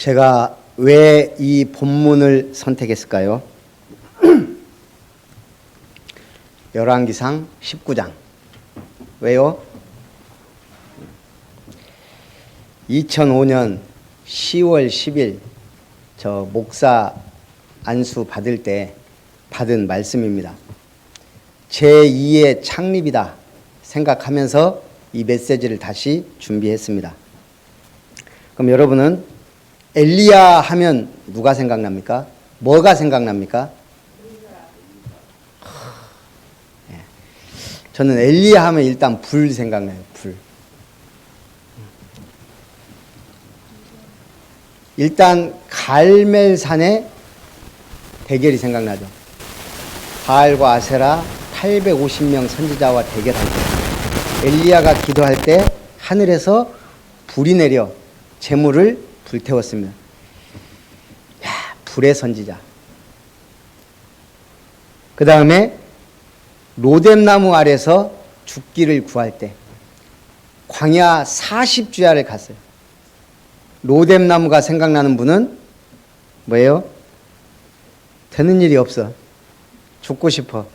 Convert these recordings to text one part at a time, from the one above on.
제가 왜 이 본문을 선택했을까요? 열왕기상 19장. 왜요? 2005년 10월 10일 저 목사 안수 받을 때 받은 말씀입니다. 제2의 창립이다 생각하면서 이 메시지를 다시 준비했습니다. 그럼 여러분은 엘리야 하면 누가 생각납니까? 뭐가 생각납니까? 저는 엘리야 하면 일단 불 생각나요. 불. 일단 갈멜산의 대결이 생각나죠. 바알과 아세라 850명 선지자와 대결할 때 엘리야가 기도할 때 하늘에서 불이 내려 재물을 불태웠습니다. 야, 불의 선지자. 그 다음에 로뎀나무 아래서 죽기를 구할 때 광야 40주야를 갔어요. 로뎀나무가 생각나는 분은 뭐예요? 되는 일이 없어. 죽고 싶어.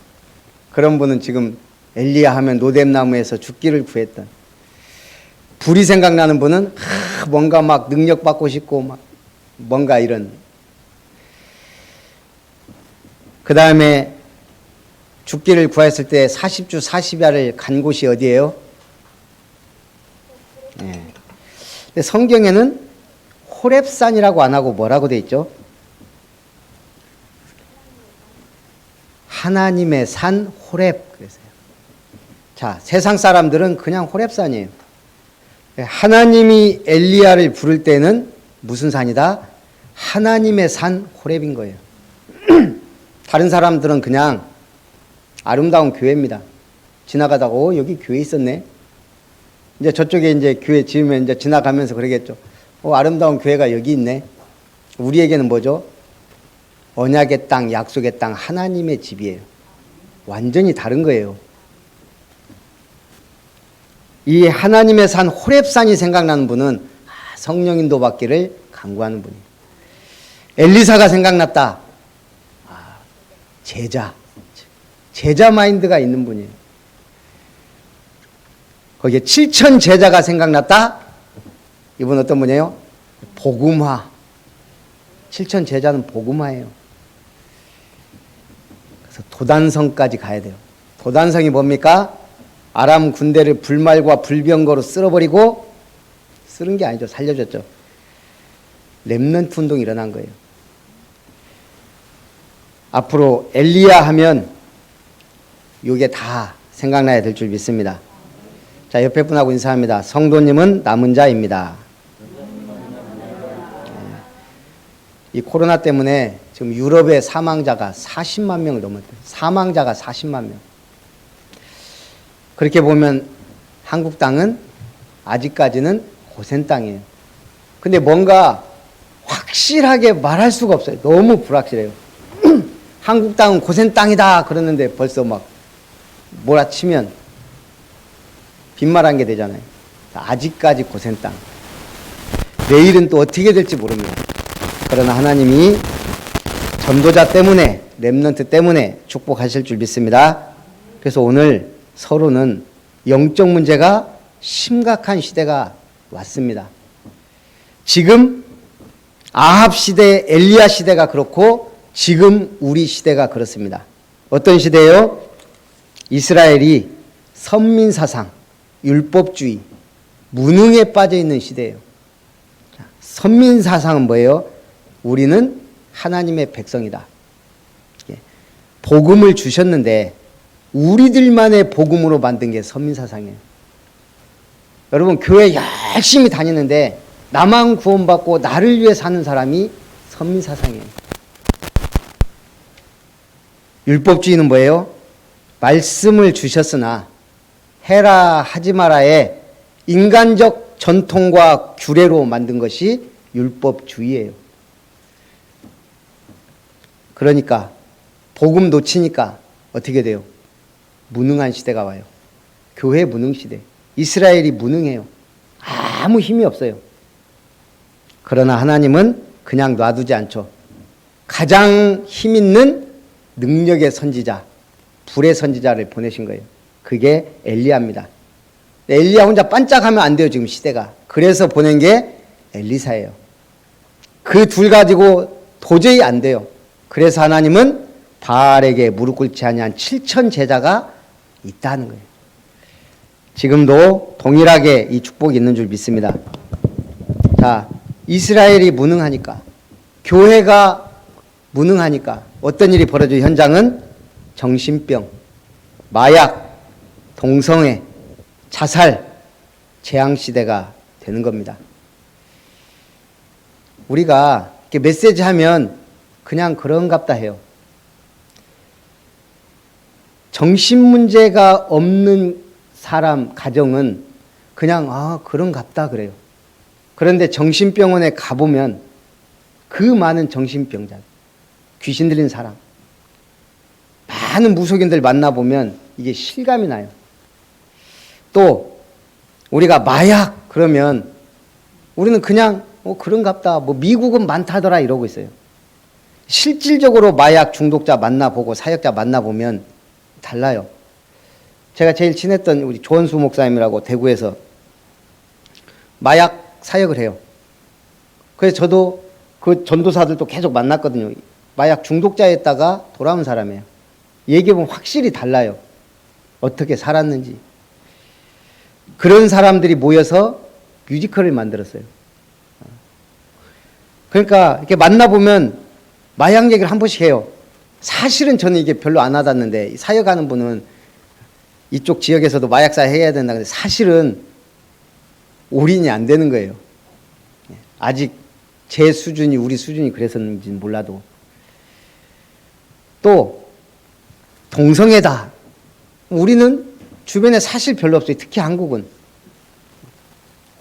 그런 분은 지금 엘리야 하면 로뎀나무에서 죽기를 구했던. 불이 생각나는 분은 뭔가 막 능력 받고 싶고 막 뭔가 이런. 그 다음에 죽기를 구했을 때 40주 40야를 간 곳이 어디예요? 네. 근데 성경에는 호렙산이라고 안 하고 뭐라고 돼 있죠? 하나님의 산 호렙 그랬어요. 자, 세상 사람들은 그냥 호렙산이에요. 하나님이 엘리야를 부를 때는 무슨 산이다? 하나님의 산 호렙인 거예요. 다른 사람들은 그냥 아름다운 교회입니다. 지나가다가 여기 교회 있었네. 이제 저쪽에 이제 교회 지으면 이제 지나가면서 그러겠죠. 아름다운 교회가 여기 있네. 우리에게는 뭐죠? 언약의 땅, 약속의 땅, 하나님의 집이에요. 완전히 다른 거예요. 이 하나님의 산 호렙산이 생각나는 분은 성령 인도 받기를 간구하는 분이에요. 엘리사가 생각났다. 제자 마인드가 있는 분이에요. 거기에 7천 제자가 생각났다. 이분 어떤 분이에요? 복음화. 7천 제자는 복음화예요. 그래서 도단성까지 가야 돼요. 도단성이 뭡니까? 아람 군대를 불말과 불병거로 쓸어버리고, 쓰는 게 아니죠. 살려줬죠. 렘넌트 운동이 일어난 거예요. 앞으로 엘리야 하면 이게 다 생각나야 될 줄 믿습니다. 자, 옆에 분하고 인사합니다. 성도님은 남은 자입니다. 이 코로나 때문에 지금 유럽의 사망자가 40만 명을 넘었대요. 사망자가 40만 명. 그렇게 보면 한국 땅은 아직까지는 고센 땅이에요. 근데 뭔가 확실하게 말할 수가 없어요. 너무 불확실해요. 한국 땅은 고센 땅이다 그러는데 벌써 막 몰아치면 빈말한 게 되잖아요. 아직까지 고센 땅. 내일은 또 어떻게 될지 모릅니다. 그러나 하나님이 전도자 때문에, 렘넌트 때문에 축복하실 줄 믿습니다. 그래서 오늘 서로는 영적 문제가 심각한 시대가 왔습니다. 지금 아합 시대, 엘리야 시대가 그렇고 지금 우리 시대가 그렇습니다. 어떤 시대예요? 이스라엘이 선민사상, 율법주의, 무능에 빠져 있는 시대예요. 선민사상은 뭐예요? 우리는 하나님의 백성이다. 복음을 주셨는데 우리들만의 복음으로 만든 게 선민사상이에요. 여러분 교회 열심히 다니는데 나만 구원받고 나를 위해 사는 사람이 선민사상이에요. 율법주의는 뭐예요? 말씀을 주셨으나 해라 하지 마라의 인간적 전통과 규례로 만든 것이 율법주의예요. 그러니까 복음 놓치니까 어떻게 돼요? 무능한 시대가 와요. 교회 무능 시대. 이스라엘이 무능해요. 아무 힘이 없어요. 그러나 하나님은 그냥 놔두지 않죠. 가장 힘 있는 능력의 선지자, 불의 선지자를 보내신 거예요. 그게 엘리야입니다. 엘리야 혼자 반짝하면 안 돼요, 지금 시대가. 그래서 보낸 게 엘리사예요. 그 둘 가지고 도저히 안 돼요. 그래서 하나님은 바알에게 무릎 꿇지 아니한 7천 제자가 있다는 거예요. 지금도 동일하게 이 축복이 있는 줄 믿습니다. 자, 이스라엘이 무능하니까, 교회가 무능하니까 어떤 일이 벌어져? 현장은 정신병, 마약, 동성애, 자살, 재앙시대가 되는 겁니다. 우리가 이렇게 메시지 하면 그냥 그런갑다 해요. 정신문제가 없는 사람, 가정은 그냥 그런갑다 그래요. 그런데 정신병원에 가보면 그 많은 정신병자, 귀신 들린 사람, 많은 무속인들 만나보면 이게 실감이 나요. 또 우리가 마약 그러면 우리는 그냥 그런갑다, 미국은 많다더라 이러고 있어요. 실질적으로 마약 중독자 만나보고 사역자 만나보면 달라요. 제가 제일 친했던 우리 조원수 목사님이라고 대구에서 마약 사역을 해요. 그래서 저도 그 전도사들도 계속 만났거든요. 마약 중독자였다가 돌아온 사람이에요. 얘기해보면 확실히 달라요. 어떻게 살았는지. 그런 사람들이 모여서 뮤지컬을 만들었어요. 그러니까 이렇게 만나보면 마약 얘기를 한 번씩 해요. 사실은 저는 이게 별로 안 와닿는데 사역하는 분은 이쪽 지역에서도 마약사 해야 된다. 근데 사실은 올인이 안 되는 거예요. 아직 제 수준이 우리 수준이 그랬었는지는 몰라도. 또 동성애다. 우리는 주변에 사실 별로 없어요. 특히 한국은.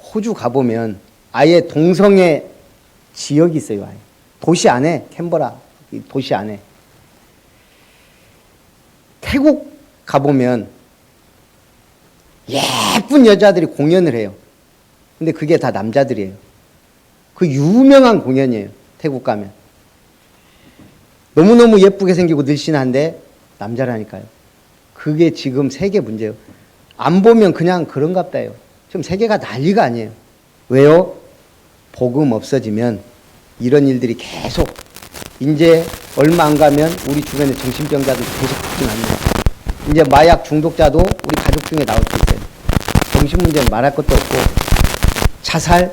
호주 가보면 아예 동성애 지역이 있어요. 아예. 도시 안에, 캔버라 도시 안에. 태국 가보면 예쁜 여자들이 공연을 해요. 근데 그게 다 남자들이에요. 그 유명한 공연이에요. 태국 가면. 너무너무 예쁘게 생기고 늘씬한데 남자라니까요. 그게 지금 세계 문제예요. 안 보면 그냥 그런갑다요. 지금 세계가 난리가 아니에요. 왜요? 복음 없어지면 이런 일들이 계속, 이제 얼마 안 가면 우리 주변에 정신병자도 계속 발생합니다. 이제 마약 중독자도 우리 가족 중에 나올 수 있어요. 정신 문제는 말할 것도 없고, 자살,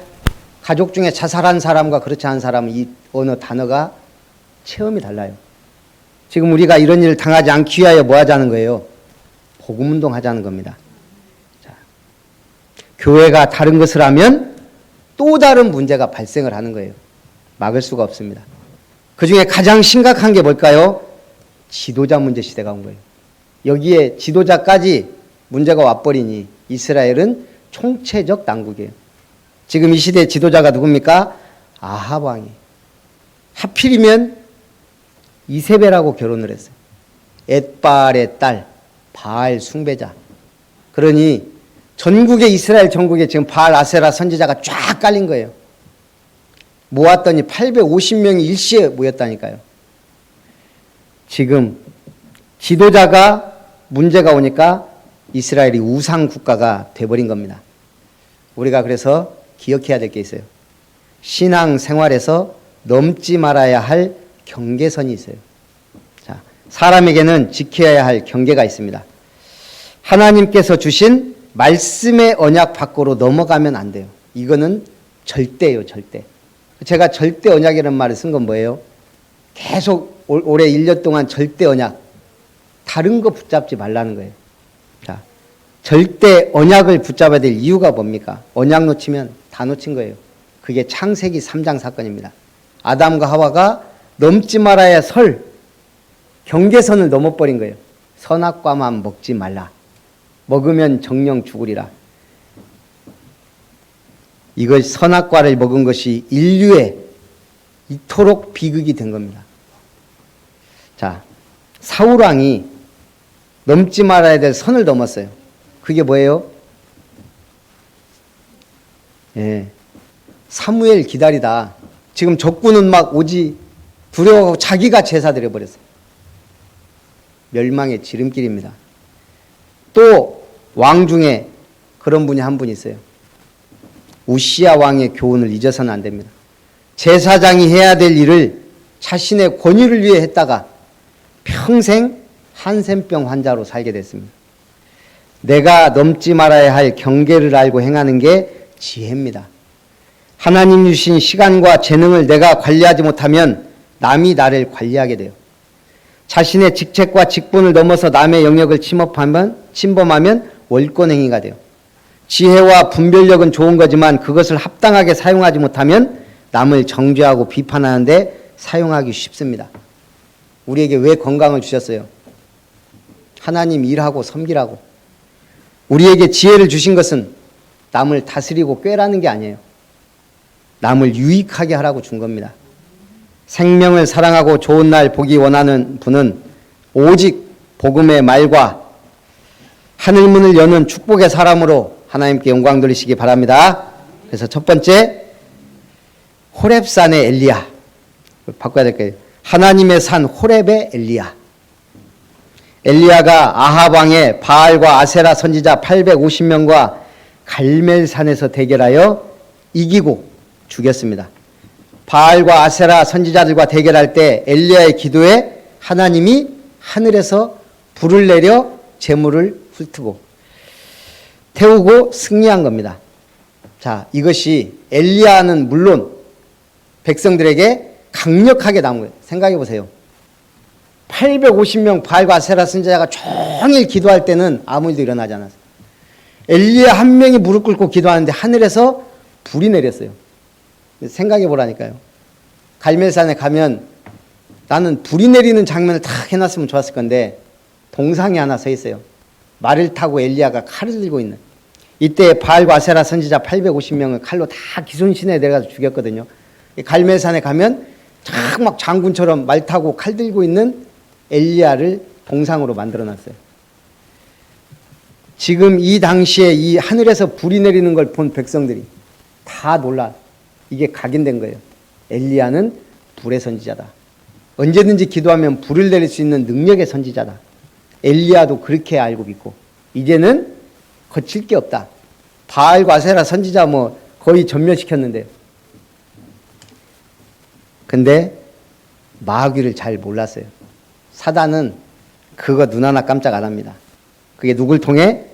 가족 중에 자살한 사람과 그렇지 않은 사람은 이 어느 단어가 체험이 달라요. 지금 우리가 이런 일을 당하지 않기 위하여 뭐 하자는 거예요? 복음운동 하자는 겁니다. 자, 교회가 다른 것을 하면 또 다른 문제가 발생을 하는 거예요. 막을 수가 없습니다. 그 중에 가장 심각한 게 뭘까요? 지도자 문제 시대가 온 거예요. 여기에 지도자까지 문제가 와버리니 이스라엘은 총체적 난국이에요. 지금 이 시대의 지도자가 누굽니까? 아합 왕이. 하필이면 이세벨하고 결혼을 했어요. 엣바알의 딸, 바알 숭배자. 그러니 전국의 이스라엘 전국에 지금 바알 아세라 선지자가 쫙 깔린 거예요. 모았더니 850명이 일시에 모였다니까요. 지금 지도자가 문제가 오니까 이스라엘이 우상 국가가 돼버린 겁니다. 우리가 그래서 기억해야 될 게 있어요. 신앙 생활에서 넘지 말아야 할 경계선이 있어요. 자, 사람에게는 지켜야 할 경계가 있습니다. 하나님께서 주신 말씀의 언약 밖으로 넘어가면 안 돼요. 이거는 절대예요, 절대. 제가 절대 언약이라는 말을 쓴 건 뭐예요? 계속 올해 1년 동안 절대 언약, 다른 거 붙잡지 말라는 거예요. 자, 절대 언약을 붙잡아야 될 이유가 뭡니까? 언약 놓치면 다 놓친 거예요. 그게 창세기 3장 사건입니다. 아담과 하와가 넘지 말아야 설 경계선을 넘어버린 거예요. 선악과만 먹지 말라. 먹으면 정령 죽으리라. 이걸 선악과를 먹은 것이 인류에 이토록 비극이 된 겁니다. 자, 사울왕이 넘지 말아야 될 선을 넘었어요. 그게 뭐예요? 예, 사무엘 기다리다 지금 적군은 막 오지 두려워하고 자기가 제사 드려버렸어요. 멸망의 지름길입니다. 또 왕 중에 그런 분이 한 분 있어요. 우시야 왕의 교훈을 잊어서는 안 됩니다. 제사장이 해야 될 일을 자신의 권위를 위해 했다가 평생 한센병 환자로 살게 됐습니다. 내가 넘지 말아야 할 경계를 알고 행하는 게 지혜입니다. 하나님 주신 시간과 재능을 내가 관리하지 못하면 남이 나를 관리하게 돼요. 자신의 직책과 직분을 넘어서 남의 영역을 침범하면 월권행위가 돼요. 지혜와 분별력은 좋은 거지만 그것을 합당하게 사용하지 못하면 남을 정죄하고 비판하는데 사용하기 쉽습니다. 우리에게 왜 건강을 주셨어요? 하나님 일하고 섬기라고. 우리에게 지혜를 주신 것은 남을 다스리고 꾀라는 게 아니에요. 남을 유익하게 하라고 준 겁니다. 생명을 사랑하고 좋은 날 보기 원하는 분은 오직 복음의 말과 하늘문을 여는 축복의 사람으로 하나님께 영광 돌리시기 바랍니다. 그래서 첫 번째, 호렙산의 엘리야. 바꿔야 될 거예요. 하나님의 산 호렙의 엘리야. 엘리야가 아합 왕의 바알과 아세라 선지자 850명과 갈멜산에서 대결하여 이기고 죽였습니다. 바알과 아세라 선지자들과 대결할 때 엘리야의 기도에 하나님이 하늘에서 불을 내려 재물을 훑고 태우고 승리한 겁니다. 자, 이것이 엘리야는 물론 백성들에게 강력하게 나온 거예요. 생각해 보세요. 850명 바알과 아세라 선지자가 종일 기도할 때는 아무 일도 일어나지 않았어요. 엘리야 한 명이 무릎 꿇고 기도하는데 하늘에서 불이 내렸어요. 생각해 보라니까요. 갈멜산에 가면 나는 불이 내리는 장면을 딱 해놨으면 좋았을 건데 동상이 하나 서 있어요. 말을 타고 엘리야가 칼을 들고 있는. 이때 바알과 아세라 선지자 850명을 칼로 다 기손시내에 내려가서 죽였거든요. 갈멜산에 가면 막 장군처럼 말 타고 칼 들고 있는 엘리야를 동상으로 만들어놨어요. 지금 이 당시에 이 하늘에서 불이 내리는 걸 본 백성들이 다 놀라. 이게 각인된 거예요. 엘리야는 불의 선지자다. 언제든지 기도하면 불을 내릴 수 있는 능력의 선지자다. 엘리야도 그렇게 알고 믿고 이제는 거칠 게 없다. 바알과 아세라 선지자 거의 전멸시켰는데요. 근데 마귀를 잘 몰랐어요. 사단은 그거 눈 하나 깜짝 안 합니다. 그게 누굴 통해?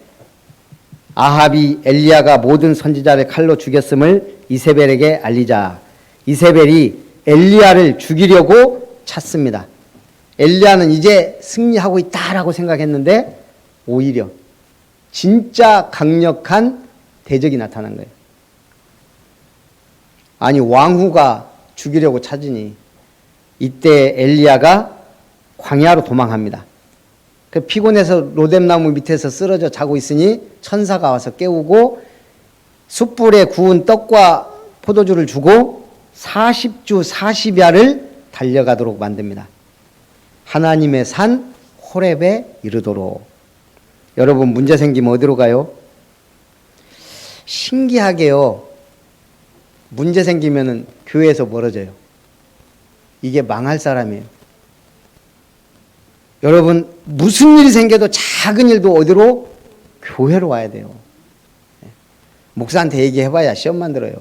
아합이 엘리야가 모든 선지자를 칼로 죽였음을 이세벨에게 알리자. 이세벨이 엘리야를 죽이려고 찼습니다. 엘리야는 이제 승리하고 있다라고 생각했는데 오히려 진짜 강력한 대적이 나타난 거예요. 아니 왕후가 죽이려고 찾으니 이때 엘리야가 광야로 도망합니다. 그 피곤해서 로뎀나무 밑에서 쓰러져 자고 있으니 천사가 와서 깨우고 숯불에 구운 떡과 포도주를 주고 40주 40야를 달려가도록 만듭니다. 하나님의 산 호렙에 이르도록. 여러분 문제 생기면 어디로 가요? 신기하게요. 문제 생기면은 교회에서 멀어져요. 이게 망할 사람이에요. 여러분 무슨 일이 생겨도 작은 일도 어디로? 교회로 와야 돼요. 목사한테 얘기해봐야 시험 만들어요.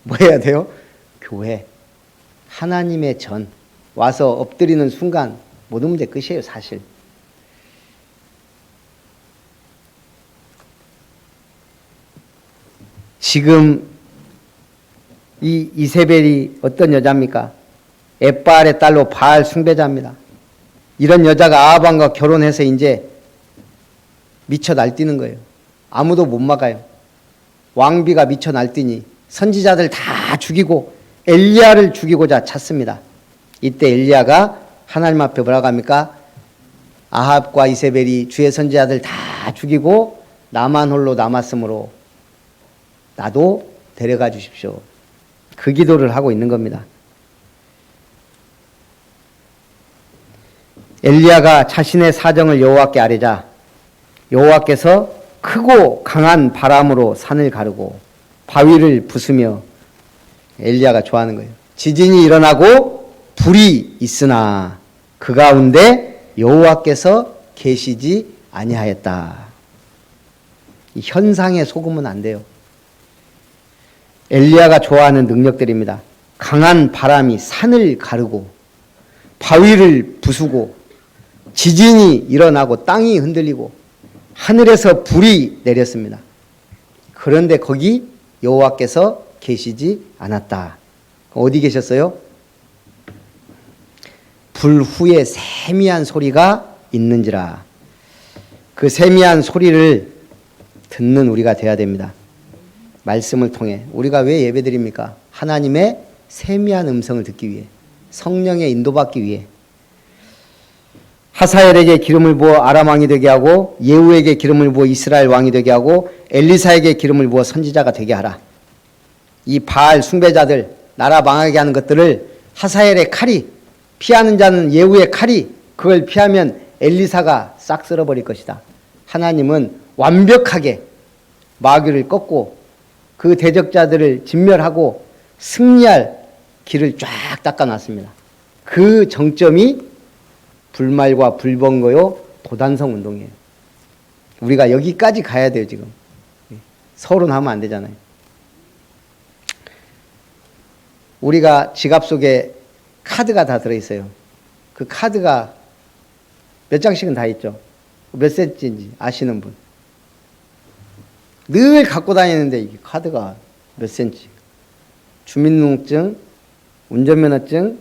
뭐 해야 돼요? 교회. 하나님의 전 와서 엎드리는 순간 모든 문제 끝이에요. 사실. 지금 이 이세벨이 어떤 여자입니까? 엣바알의 딸로 바알 숭배자입니다. 이런 여자가 아합 왕과 결혼해서 이제 미쳐 날뛰는 거예요. 아무도 못 막아요. 왕비가 미쳐 날뛰니 선지자들 다 죽이고 엘리야를 죽이고자 찼습니다. 이때 엘리야가 하나님 앞에 뭐라고 합니까? 아합과 이세벨이 주의 선지자들 다 죽이고 나만 홀로 남았으므로 나도 데려가 주십시오. 그 기도를 하고 있는 겁니다. 엘리야가 자신의 사정을 여호와께 아뢰자 여호와께서 크고 강한 바람으로 산을 가르고 바위를 부수며 엘리야가 좋아하는 거예요. 지진이 일어나고 불이 있으나 그 가운데 여호와께서 계시지 아니하였다. 이 현상에 속으면 안 돼요. 엘리야가 좋아하는 능력들입니다. 강한 바람이 산을 가르고 바위를 부수고 지진이 일어나고 땅이 흔들리고 하늘에서 불이 내렸습니다. 그런데 거기 여호와께서 계시지 않았다. 어디 계셨어요? 불 후에 세미한 소리가 있는지라. 그 세미한 소리를 듣는 우리가 돼야 됩니다. 말씀을 통해. 우리가 왜 예배드립니까? 하나님의 세미한 음성을 듣기 위해, 성령의 인도받기 위해. 하사엘에게 기름을 부어 아람 왕이 되게 하고 예후에게 기름을 부어 이스라엘 왕이 되게 하고 엘리사에게 기름을 부어 선지자가 되게 하라. 이 바알 숭배자들 나라 망하게 하는 것들을 하사엘의 칼이, 피하는 자는 예후의 칼이, 그걸 피하면 엘리사가 싹 쓸어버릴 것이다. 하나님은 완벽하게 마귀를 꺾고 그 대적자들을 진멸하고 승리할 길을 쫙 닦아놨습니다. 그 정점이 불말과 불번거요 도단성 운동이에요. 우리가 여기까지 가야 돼요. 지금 서론하면 안 되잖아요. 우리가 지갑 속에 카드가 다 들어있어요. 그 카드가 몇 장씩은 다 있죠. 몇 센치인지 아시는 분. 늘 갖고 다니는데 이 카드가 몇 센치. 주민등록증, 운전면허증,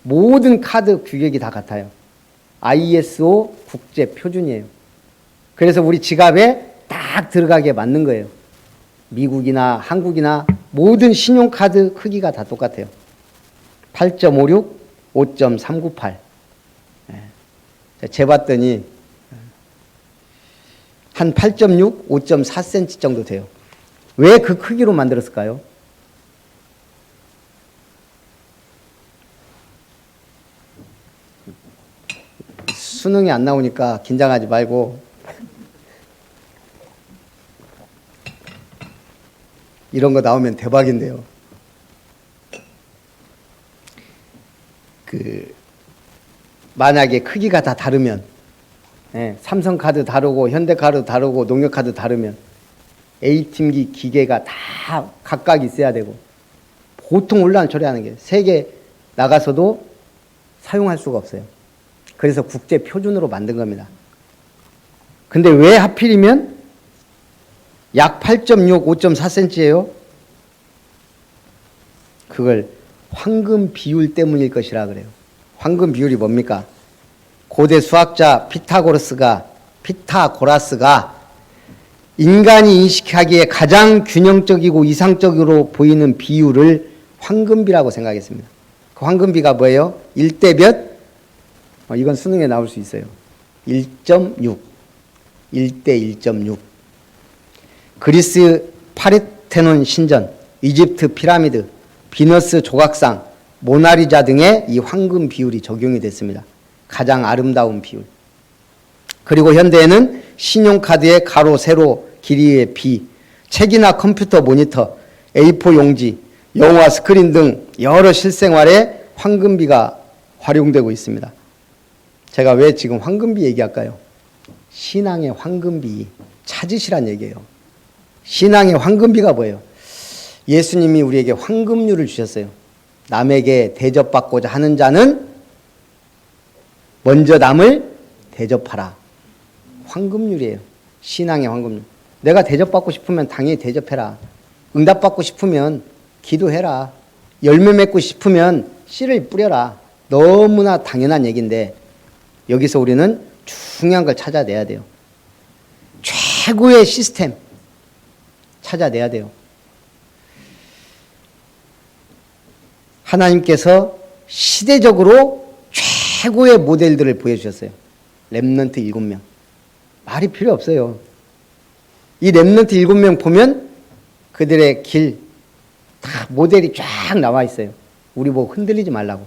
모든 카드 규격이 다 같아요. ISO 국제 표준이에요. 그래서 우리 지갑에 딱 들어가게 맞는 거예요. 미국이나 한국이나 모든 신용카드 크기가 다 똑같아요. 8.56, 5.398. 재봤더니 한 8.6, 5.4cm 정도 돼요. 왜 그 크기로 만들었을까요? 수능이 안 나오니까 긴장하지 말고 이런 거 나오면 대박인데요. 만약에 크기가 다 다르면, 삼성카드 다르고 현대카드 다르고 농협카드 다르면 A팀기 기계가 다 각각 있어야 되고, 보통 온라인 처리하는 게 세계 나가서도 사용할 수가 없어요. 그래서 국제 표준으로 만든 겁니다. 근데 왜 하필이면 약 8.6, 5.4cm예요? 그걸 황금 비율 때문일 것이라 그래요. 황금 비율이 뭡니까? 고대 수학자 피타고라스가 인간이 인식하기에 가장 균형적이고 이상적으로 보이는 비율을 황금비라고 생각했습니다. 그 황금비가 뭐예요? 1대 몇? 이건 수능에 나올 수 있어요. 1.6. 1대 1.6. 그리스 파르테논 신전, 이집트 피라미드, 비너스 조각상, 모나리자 등의 이 황금 비율이 적용이 됐습니다. 가장 아름다운 비율. 그리고 현대에는 신용카드의 가로, 세로, 길이의 비, 책이나 컴퓨터 모니터, A4 용지, 영화 스크린 등 여러 실생활에 황금비가 활용되고 있습니다. 제가 왜 지금 황금비 얘기할까요? 신앙의 황금비 찾으시란 얘기예요. 신앙의 황금비가 뭐예요? 예수님이 우리에게 황금률을 주셨어요. 남에게 대접받고자 하는 자는 먼저 남을 대접하라. 황금률이에요. 신앙의 황금률. 내가 대접받고 싶으면 당연히 대접해라. 응답받고 싶으면 기도해라. 열매 맺고 싶으면 씨를 뿌려라. 너무나 당연한 얘기인데 여기서 우리는 중요한 걸 찾아내야 돼요. 최고의 시스템 찾아내야 돼요. 하나님께서 시대적으로 최고의 모델들을 보여주셨어요. 렘넌트 7명. 말이 필요 없어요. 이 렘넌트 7명 보면 그들의 길, 다 모델이 쫙 나와 있어요. 우리 보고 흔들리지 말라고.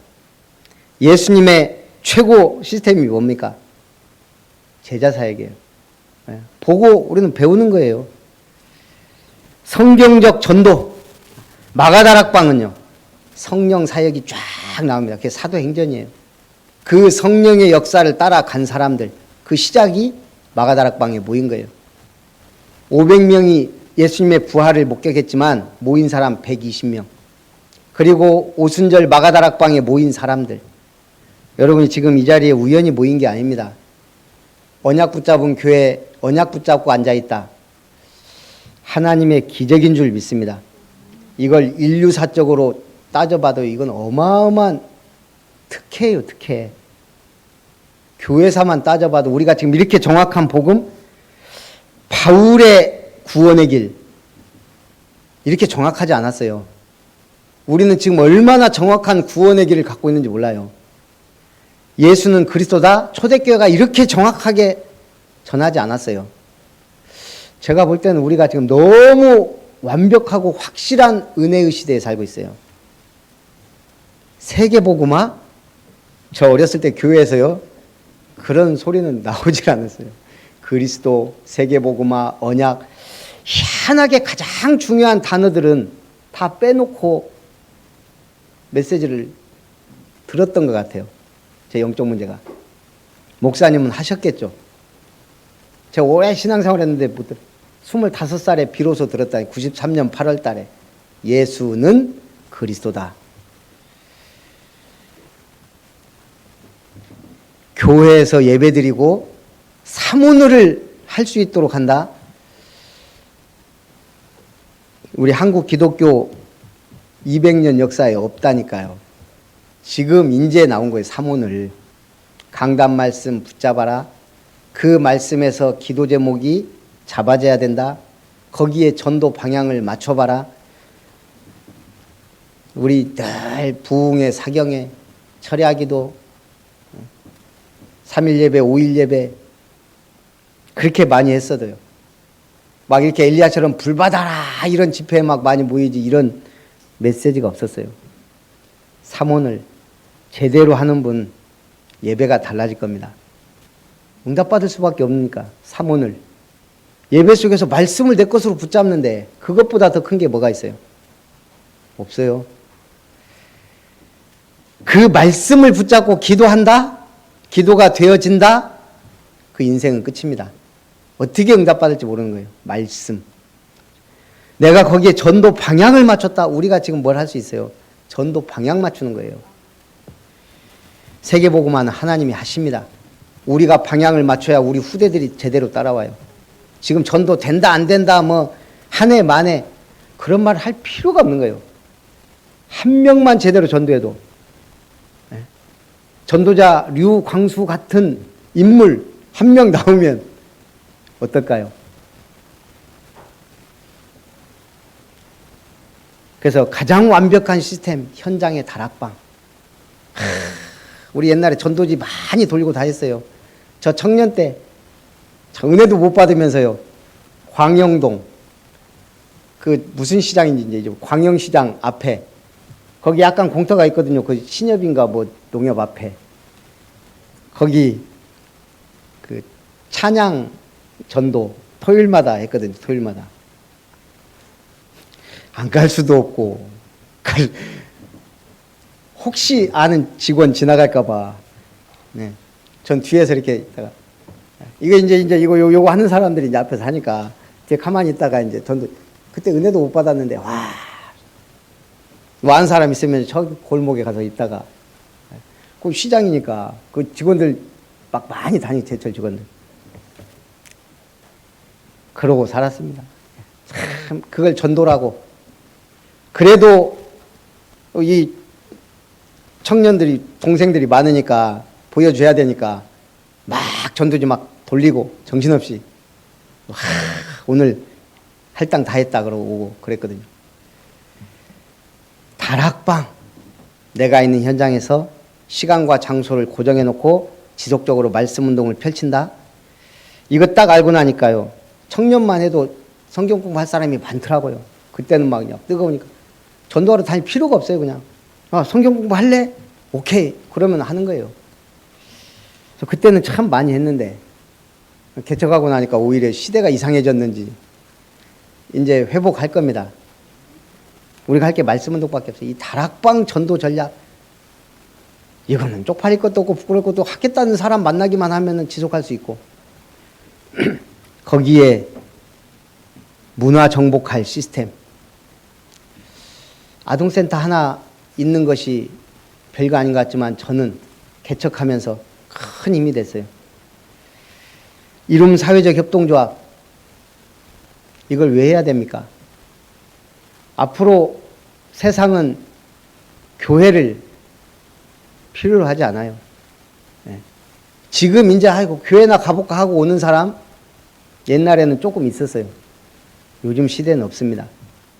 예수님의 최고 시스템이 뭡니까? 제자사역이에요. 보고 우리는 배우는 거예요. 성경적 전도. 마가다락방은요. 성령 사역이 쫙 나옵니다. 그게 사도행전이에요. 그 성령의 역사를 따라간 사람들, 그 시작이 마가다락방에 모인 거예요. 500명이 예수님의 부활을 목격했지만 모인 사람 120명. 그리고 오순절 마가다락방에 모인 사람들. 여러분이 지금 이 자리에 우연히 모인 게 아닙니다. 언약 붙잡은 교회, 언약 붙잡고 앉아있다. 하나님의 기적인 줄 믿습니다. 이걸 인류사적으로 따져봐도 이건 어마어마한 특혜예요, 특혜. 교회사만 따져봐도 우리가 지금 이렇게 정확한 복음, 바울의 구원의 길, 이렇게 정확하지 않았어요. 우리는 지금 얼마나 정확한 구원의 길을 갖고 있는지 몰라요. 예수는 그리스도다, 초대교회가 이렇게 정확하게 전하지 않았어요. 제가 볼 때는 우리가 지금 너무 완벽하고 확실한 은혜의 시대에 살고 있어요. 세계복음화? 저 어렸을 때 교회에서요, 그런 소리는 나오질 않았어요. 그리스도, 세계복음화, 언약, 희한하게 가장 중요한 단어들은 다 빼놓고 메시지를 들었던 것 같아요. 제 영적 문제가. 목사님은 하셨겠죠. 제가 오래 신앙생활 했는데 25살에 비로소 들었다니, 93년 8월 달에. 예수는 그리스도다. 교회에서 예배드리고 사문을 할 수 있도록 한다. 우리 한국 기독교 200년 역사에 없다니까요. 지금 인제 나온 거예요. 사문을. 강단 말씀 붙잡아라. 그 말씀에서 기도 제목이 잡아져야 된다. 거기에 전도 방향을 맞춰봐라. 우리 늘 부흥회, 사경회, 철야기도, 3일 예배, 5일 예배 그렇게 많이 했어도요. 막 이렇게 엘리야처럼 불 받아라 이런 집회에 막 많이 모이지 이런 메시지가 없었어요. 사문을 제대로 하는 분 예배가 달라질 겁니다. 응답받을 수밖에 없으니까 사문을. 예배 속에서 말씀을 내 것으로 붙잡는데 그것보다 더 큰 게 뭐가 있어요? 없어요. 그 말씀을 붙잡고 기도한다? 기도가 되어진다? 그 인생은 끝입니다. 어떻게 응답받을지 모르는 거예요. 말씀. 내가 거기에 전도 방향을 맞췄다. 우리가 지금 뭘 할 수 있어요? 전도 방향 맞추는 거예요. 세계복음화는 하나님이 하십니다. 우리가 방향을 맞춰야 우리 후대들이 제대로 따라와요. 지금 전도 된다 안 된다 뭐 한 해 만에 그런 말 할 필요가 없는 거예요. 한 명만 제대로 전도해도, 전도자 류광수 같은 인물 한 명 나오면 어떨까요? 그래서 가장 완벽한 시스템, 현장의 다락방. 우리 옛날에 전도지 많이 돌리고 다녔어요. 저 청년 때 은혜도 못 받으면서요, 광영동, 그 무슨 시장인지 이제 광영시장 앞에 거기 약간 공터가 있거든요. 그 신협인가 뭐 농협 앞에 거기 그 찬양 전도 토요일마다 했거든요. 토요일마다. 안 갈 수도 없고 혹시 아는 직원 지나갈까 봐. 네. 전 뒤에서 이렇게 있다가 이거 이제 이거 요거 하는 사람들이 이제 앞에서 하니까 이제 가만히 있다가 이제 전도 그때 은혜도 못 받았는데 와. 아는 사람 있으면 저 골목에 가서 있다가 그 시장이니까 그 직원들 막 많이 다니고 제철 직원들. 그러고 살았습니다. 참 그걸 전도라고. 그래도 이 청년들이 동생들이 많으니까 보여줘야 되니까 막 전도지 막 돌리고 정신없이 오늘 할당 다 했다 그러고 오고 그랬거든요. 다락방. 내가 있는 현장에서 시간과 장소를 고정해 놓고 지속적으로 말씀 운동을 펼친다. 이거 딱 알고 나니까요, 청년만 해도 성경 공부할 사람이 많더라고요. 그때는 막 그냥 뜨거우니까 전도하러 다닐 필요가 없어요. 그냥 성경 공부할래? 오케이. 그러면 하는 거예요. 그래서 그때는 참 많이 했는데 개척하고 나니까 오히려 시대가 이상해졌는지 이제 회복할 겁니다. 우리가 할 게 말씀 운동밖에 없어요. 이 다락방 전도 전략, 이거는 쪽팔릴 것도 없고 부끄러울 것도 없고 하겠다는 사람 만나기만 하면 지속할 수 있고 거기에 문화 정복할 시스템, 아동센터 하나 있는 것이 별거 아닌 것 같지만 저는 개척하면서 큰 힘이 됐어요. 이룸 사회적 협동조합, 이걸 왜 해야 됩니까? 앞으로 세상은 교회를 필요로 하지 않아요. 네. 지금 이제 아이고 교회나 가볼까 하고 오는 사람 옛날에는 조금 있었어요. 요즘 시대는 없습니다.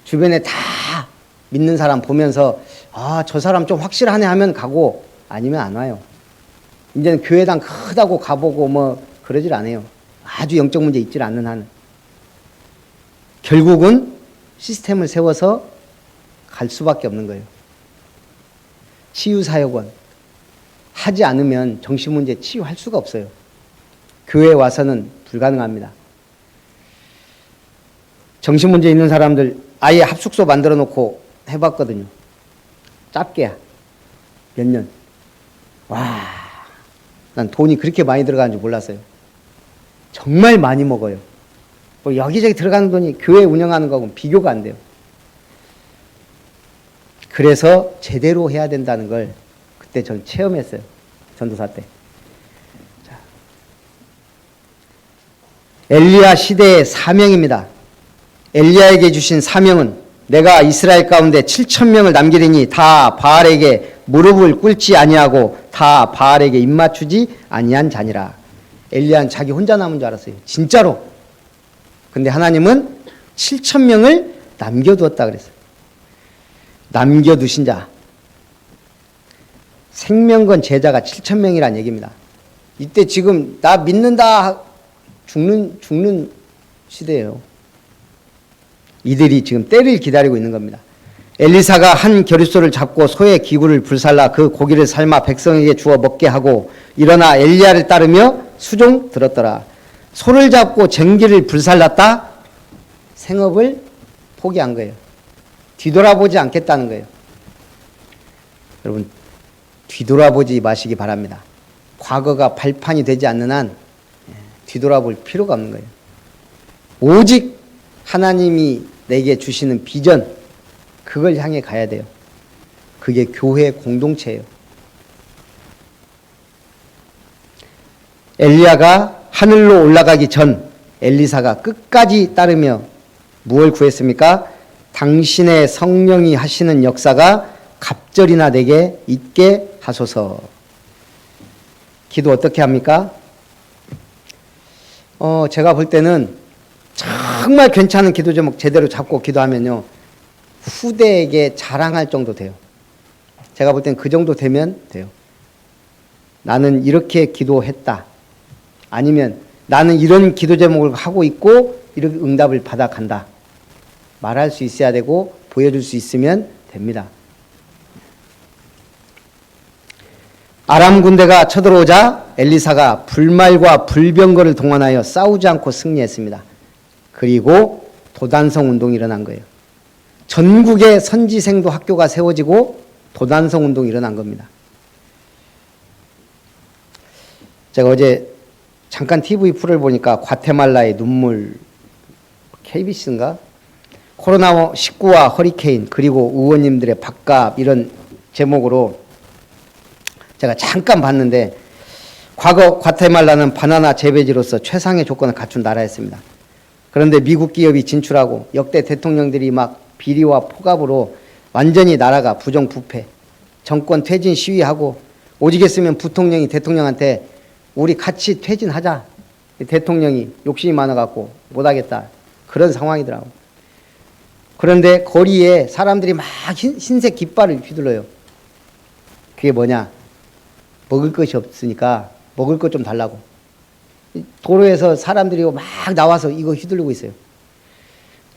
주변에 다 믿는 사람 보면서 아, 저 사람 좀 확실하네 하면 가고 아니면 안 와요. 이제는 교회당 크다고 가보고 뭐 그러질 않아요. 아주 영적 문제 있질 않는 한. 결국은 시스템을 세워서 갈 수밖에 없는 거예요. 치유사역원 하지 않으면 정신문제 치유할 수가 없어요. 교회에 와서는 불가능합니다. 정신문제 있는 사람들 아예 합숙소 만들어 놓고 해봤거든요. 짧게야. 몇 년. 와, 난 돈이 그렇게 많이 들어가는지 몰랐어요. 정말 많이 먹어요. 뭐 여기저기 들어가는 돈이 교회 운영하는 거하고 비교가 안 돼요. 그래서 제대로 해야 된다는 걸 그때 전 체험했어요. 전도사 때. 자, 엘리야 시대의 사명입니다. 엘리야에게 주신 사명은 내가 이스라엘 가운데 7,000명을 남기리니 다 바알에게 무릎을 꿇지 아니하고 다 바알에게 입맞추지 아니한 자니라. 엘리야는 자기 혼자 남은 줄 알았어요. 진짜로. 근데 하나님은 7,000명을 남겨두었다 그랬어요. 남겨두신 자. 생명건 제자가 7,000명이란 얘기입니다. 이때 지금 나 믿는다 죽는 시대예요. 이들이 지금 때를 기다리고 있는 겁니다. 엘리사가 한 겨류소를 잡고 소의 기구를 불살라 그 고기를 삶아 백성에게 주어 먹게 하고 일어나 엘리야를 따르며 수종 들었더라. 소를 잡고 쟁기를 불살랐다. 생업을 포기한 거예요. 뒤돌아보지 않겠다는 거예요. 여러분 뒤돌아보지 마시기 바랍니다. 과거가 발판이 되지 않는 한 뒤돌아볼 필요가 없는 거예요. 오직 하나님이 내게 주시는 비전, 그걸 향해 가야 돼요. 그게 교회 공동체예요. 엘리야가 하늘로 올라가기 전 엘리사가 끝까지 따르며 무엇을 구했습니까? 당신의 성령이 하시는 역사가 갑절이나 내게 있게 하소서. 기도 어떻게 합니까? 제가 볼 때는 정말 괜찮은 기도 제목 제대로 잡고 기도하면요, 후대에게 자랑할 정도 돼요. 제가 볼 때는 그 정도 되면 돼요. 나는 이렇게 기도했다. 아니면 나는 이런 기도 제목을 하고 있고 이렇게 응답을 받아간다. 말할 수 있어야 되고 보여줄 수 있으면 됩니다. 아람 군대가 쳐들어오자 엘리사가 불말과 불병거를 동원하여 싸우지 않고 승리했습니다. 그리고 도단성 운동이 일어난 거예요. 전국에 선지생도 학교가 세워지고 도단성 운동이 일어난 겁니다. 제가 어제 잠깐 TV 프로를 보니까 과테말라의 눈물, KBC인가? 코로나19와 허리케인 그리고 의원님들의 밥값 이런 제목으로 제가 잠깐 봤는데, 과거 과테말라는 바나나 재배지로서 최상의 조건을 갖춘 나라였습니다. 그런데 미국 기업이 진출하고 역대 대통령들이 막 비리와 포갑으로 완전히 나라가 부정부패, 정권 퇴진 시위하고 오지겠으면 부통령이 대통령한테 우리 같이 퇴진하자. 대통령이 욕심이 많아갖고 못하겠다. 그런 상황이더라고. 그런데 거리에 사람들이 막 흰색 깃발을 휘둘러요. 그게 뭐냐? 먹을 것이 없으니까 먹을 것 좀 달라고. 도로에서 사람들이 막 나와서 이거 휘두르고 있어요.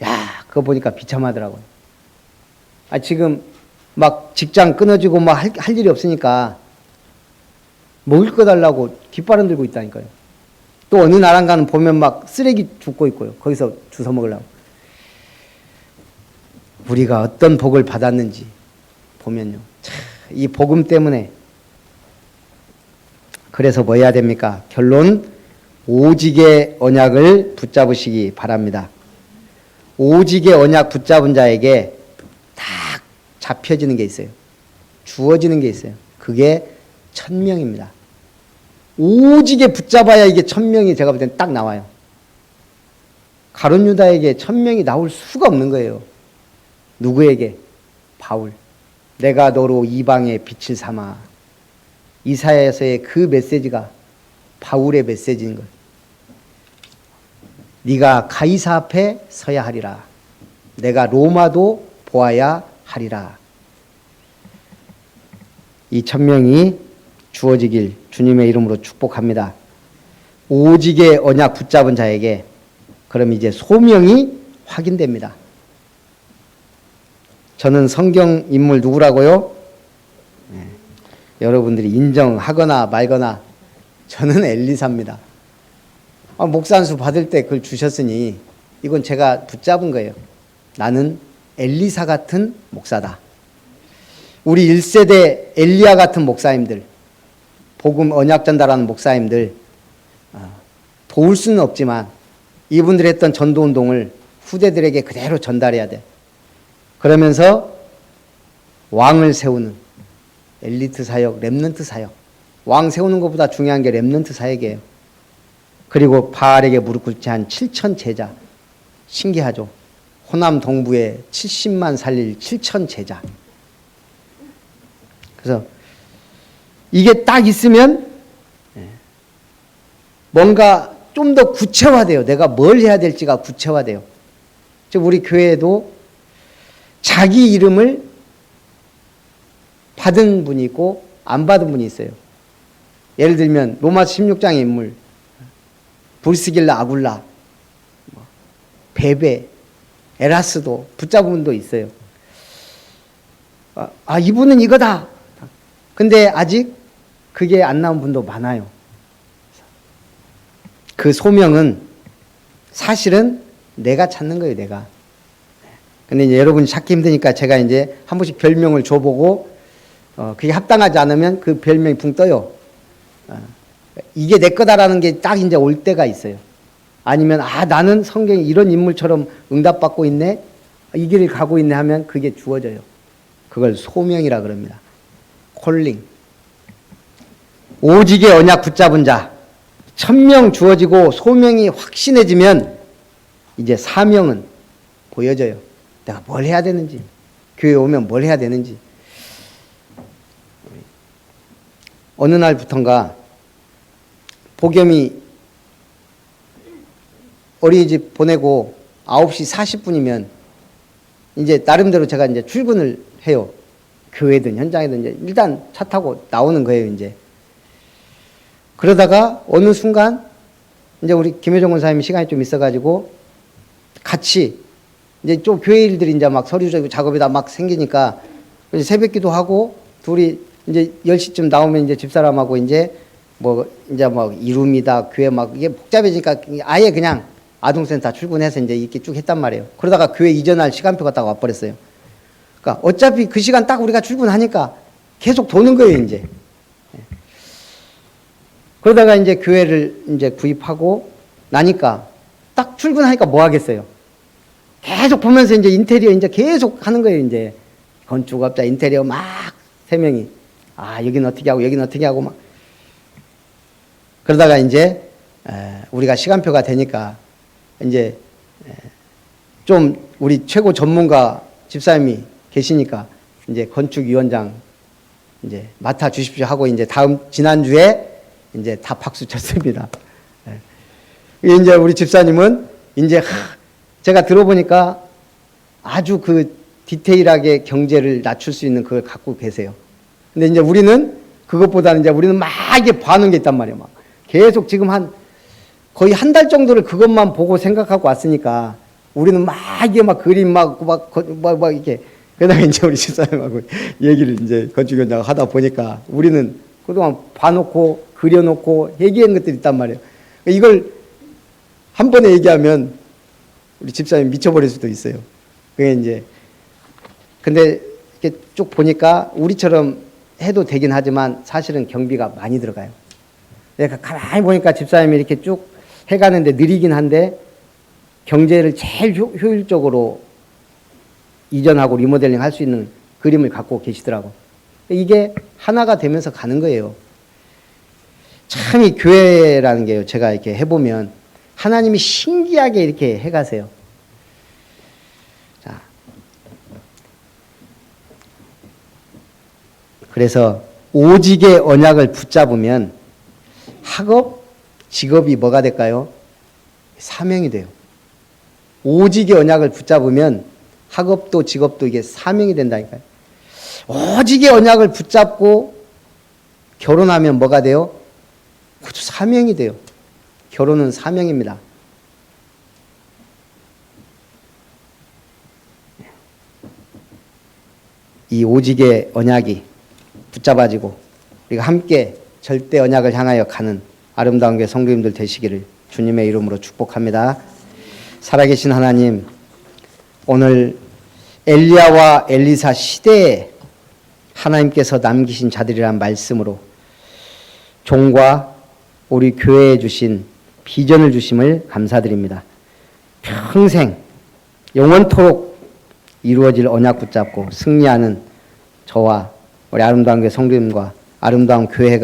야, 그거 보니까 비참하더라고요. 지금 막 직장 끊어지고 막 할 일이 없으니까 먹을 거 달라고 깃발은 들고 있다니까요. 또 어느 나라인가는 보면 막 쓰레기 줍고 있고요. 거기서 주워 먹으려고. 우리가 어떤 복을 받았는지 보면요. 참, 이 복음 때문에 그래서 뭐 해야 됩니까? 결론, 오직의 언약을 붙잡으시기 바랍니다. 오직의 언약 붙잡은 자에게 딱 잡혀지는 게 있어요. 주어지는 게 있어요. 그게 천명입니다. 오직에 붙잡아야 이게 천명이 제가 볼 땐 딱 나와요. 가룟 유다에게 천명이 나올 수가 없는 거예요. 누구에게? 바울. 내가 너로 이방의 빛을 삼아. 이사야서의 그 메시지가 바울의 메시지인 거예요. 네가 가이사 앞에 서야 하리라. 내가 로마도 보아야 하리라. 이 천명이 주어지길 주님의 이름으로 축복합니다. 오직의 언약 붙잡은 자에게 그럼 이제 소명이 확인됩니다. 저는 성경 인물 누구라고요? 네. 여러분들이 인정하거나 말거나 저는 엘리사입니다. 목사 안수 받을 때 그걸 주셨으니 이건 제가 붙잡은 거예요. 나는 엘리사 같은 목사다. 우리 1세대 엘리야 같은 목사님들, 복음 언약 전달하는 목사님들 도울 수는 없지만 이분들이 했던 전도운동을 후대들에게 그대로 전달해야 돼. 그러면서 왕을 세우는 엘리트 사역, 렘넌트 사역. 왕 세우는 것보다 중요한 게 렘넌트 사역이에요. 그리고 바알에게 무릎 꿇지 한 7천 제자. 신기하죠. 호남 동부에 70만 살릴 7천 제자. 그래서 이게 딱 있으면 뭔가 좀 더 구체화돼요. 내가 뭘 해야 될지가 구체화돼요. 즉 우리 교회에도 자기 이름을 받은 분이 있고 안 받은 분이 있어요. 예를 들면 로마서 16장의 인물 브리스길라 아굴라, 베베, 에라스도 붙잡은 분도 있어요. 이분은 이거다. 근데 아직 그게 안 나온 분도 많아요. 그 소명은 사실은 내가 찾는 거예요, 내가. 근데 이제 여러분이 찾기 힘드니까 제가 이제 한 번씩 별명을 줘보고, 그게 합당하지 않으면 그 별명이 붕 떠요. 이게 내 거다라는 게 딱 이제 올 때가 있어요. 아니면, 나는 성경에 이런 인물처럼 응답받고 있네? 이 길을 가고 있네 하면 그게 주어져요. 그걸 소명이라 그럽니다. 콜링. 오직의 언약 붙잡은 자. 천명 주어지고 소명이 확신해지면 이제 사명은 보여져요. 내가 뭘 해야 되는지, 교회 오면 뭘 해야 되는지. 어느 날부턴가 복염이 어린이집 보내고 9시 40분이면 이제 나름대로 제가 이제 출근을 해요. 교회든 현장이든 이제 일단 차 타고 나오는 거예요, 이제. 그러다가 어느 순간 이제 우리 김효정 권사님이 시간이 좀 있어가지고 같이 이제 좀 교회 일들이 이제 막 서류 작업이 다 막 생기니까 이제 새벽 기도 하고 둘이 이제 10시쯤 나오면 이제 집사람하고 이제 뭐 이룸이다 교회 막 이게 복잡해지니까 아예 그냥 아동센터 출근해서 이제 이렇게 쭉 했단 말이에요. 그러다가 교회 이전할 시간표가 딱 와버렸어요. 그러니까 어차피 그 시간 딱 우리가 출근하니까 계속 도는 거예요, 이제. 그러다가 이제 교회를 이제 구입하고 나니까 딱 출근하니까 뭐 하겠어요? 계속 보면서 이제 인테리어 이제 계속 하는 거예요, 이제. 건축업자 인테리어 막 3명이. 여기는 어떻게 하고 여기는 어떻게 하고 막. 그러다가 이제 우리가 시간표가 되니까 이제 좀 우리 최고 전문가 집사님이 계시니까 이제 건축위원장 이제 맡아 주십시오 하고 이제 지난주에 이제 다 박수 쳤습니다. 이제 우리 집사님은 이제 제가 들어보니까 아주 그 디테일하게 경제를 낮출 수 있는 그걸 갖고 계세요. 근데 이제 우리는 그것보다는 이제 우리는 막 이게 봐놓은 게 있단 말이에요. 막 계속 지금 거의 한 달 정도를 그것만 보고 생각하고 왔으니까 우리는 막 이게 막 그림 막 이렇게 그러다가 이제 우리 집사님하고 얘기를 이제 건축위원장 하다 보니까 우리는 그동안 봐놓고 그려놓고 얘기한 것들이 있단 말이에요. 이걸 한 번에 얘기하면 우리 집사님 미쳐버릴 수도 있어요. 그게 이제 근데 이렇게 쭉 보니까 우리처럼 해도 되긴 하지만 사실은 경비가 많이 들어가요. 내가 가만히 보니까 집사님이 이렇게 쭉 해가는데 느리긴 한데 경제를 제일 효율적으로 이전하고 리모델링 할 수 있는 그림을 갖고 계시더라고. 이게 하나가 되면서 가는 거예요. 참 이 교회라는 게요. 제가 이렇게 해보면 하나님이 신기하게 이렇게 해가세요. 자, 그래서 오직의 언약을 붙잡으면 학업, 직업이 뭐가 될까요? 사명이 돼요. 오직의 언약을 붙잡으면 학업도 직업도 이게 사명이 된다니까요. 오직의 언약을 붙잡고 결혼하면 뭐가 돼요? 그것도 사명이 돼요. 결혼은 사명입니다. 이 오직의 언약이 붙잡아지고 우리가 함께 절대 언약을 향하여 가는 아름다운 게 성도님들 되시기를 주님의 이름으로 축복합니다. 살아계신 하나님, 오늘 엘리야와 엘리사 시대에 하나님께서 남기신 자들이란 말씀으로 종과 우리 교회에 주신 비전을 주심을 감사드립니다. 평생 영원토록 이루어질 언약 붙잡고 승리하는 저와 우리 아름다운 교회 성도님과 아름다운 교회가